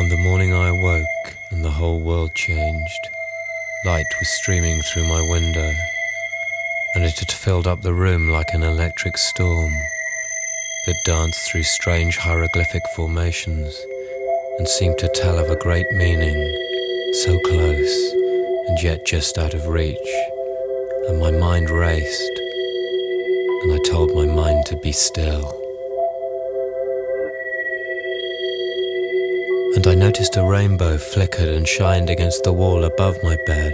On the morning I awoke and the whole world changed. Light was streaming through my window, and it had filled up the room like an electric storm that danced through strange hieroglyphic formations and seemed to tell of a great meaning, so close and yet just out of reach. And my mind raced, and I told my mind to be still. And I noticed a rainbow flickered and shined against the wall above my bed,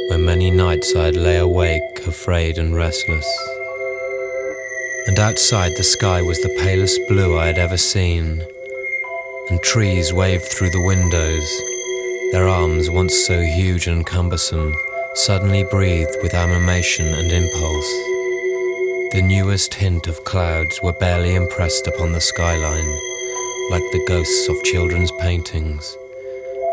where many nights I'd lay awake, afraid and restless. And outside the sky was the palest blue I had ever seen, and trees waved through the windows. Their arms, once so huge and cumbersome, suddenly breathed with animation and impulse. The newest hint of clouds were barely impressed upon the skyline, like the ghosts of children's paintings,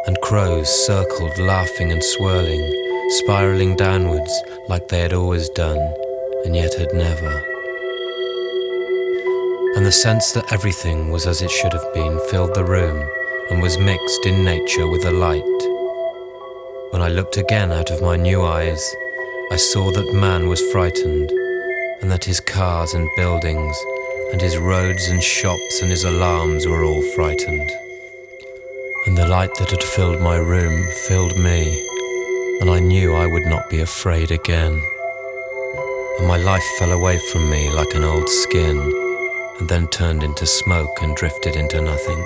and crows circled laughing and swirling, spiraling downwards like they had always done, and yet had never. And the sense that everything was as it should have been filled the room and was mixed in nature with the light. When I looked again out of my new eyes, I saw that man was frightened, and that his cars and buildings and his roads and shops and his alarms were all frightened. And the light that had filled my room filled me, and I knew I would not be afraid again. And my life fell away from me like an old skin, and then turned into smoke and drifted into nothing.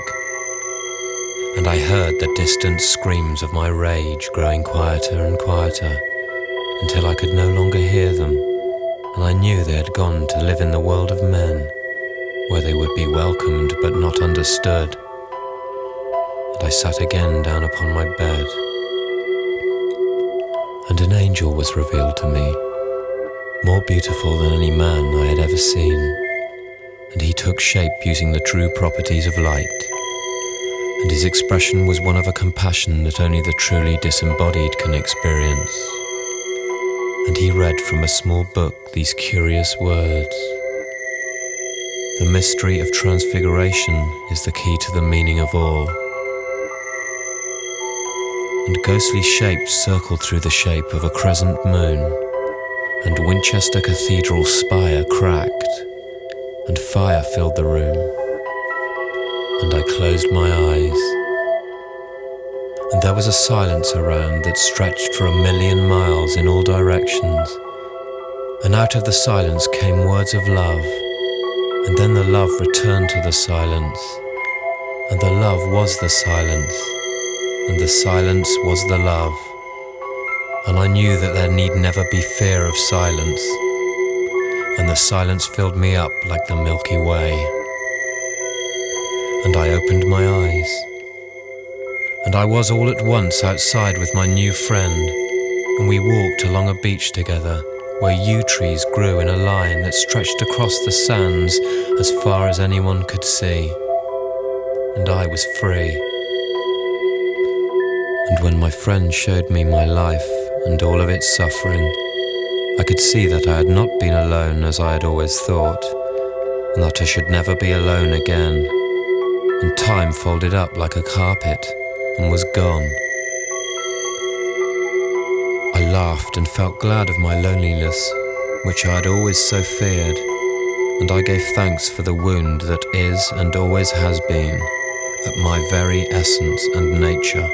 And I heard the distant screams of my rage growing quieter and quieter, until I could no longer hear them, and I knew they had gone to live in the world of men, where they would be welcomed but not understood. And I sat again down upon my bed, and an angel was revealed to me, more beautiful than any man I had ever seen, and he took shape using the true properties of light, and his expression was one of a compassion that only the truly disembodied can experience. And he read from a small book these curious words: "The mystery of transfiguration is the key to the meaning of all." And ghostly shapes circled through the shape of a crescent moon, and Winchester Cathedral spire cracked, and fire filled the room. And I closed my eyes, and there was a silence around that stretched for 1,000,000 miles in all directions, and out of the silence came words of love. And then the love returned to the silence, and the love was the silence, and the silence was the love. And I knew that there need never be fear of silence, and the silence filled me up like the Milky Way. And I opened my eyes, and I was all at once outside with my new friend, and we walked along a beach together, where yew trees grew in a line that stretched across the sands as far as anyone could see. And I was free. And when my friend showed me my life and all of its suffering, I could see that I had not been alone as I had always thought, and that I should never be alone again. And time folded up like a carpet and was gone. I laughed and felt glad of my loneliness, which I had always so feared, and I gave thanks for the wound that is and always has been, at my very essence and nature.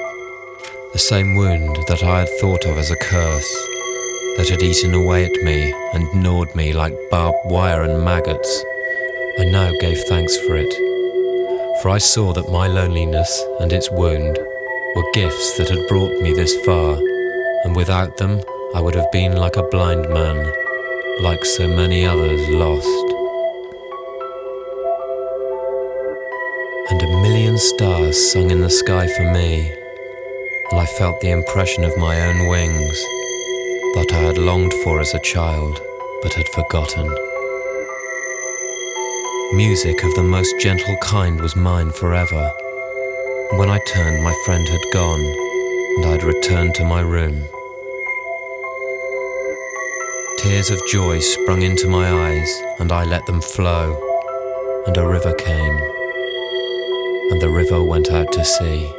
The same wound that I had thought of as a curse, that had eaten away at me and gnawed me like barbed wire and maggots. I now gave thanks for it, for I saw that my loneliness and its wound were gifts that had brought me this far, and without them I would have been like a blind man, like so many others lost. And 1,000,000 stars sung in the sky for me, and I felt the impression of my own wings that I had longed for as a child but had forgotten. Music of the most gentle kind was mine forever. When I turned, my friend had gone, and I had returned to my room. Tears of joy sprung into my eyes, and I let them flow, and a river came, and the river went out to sea.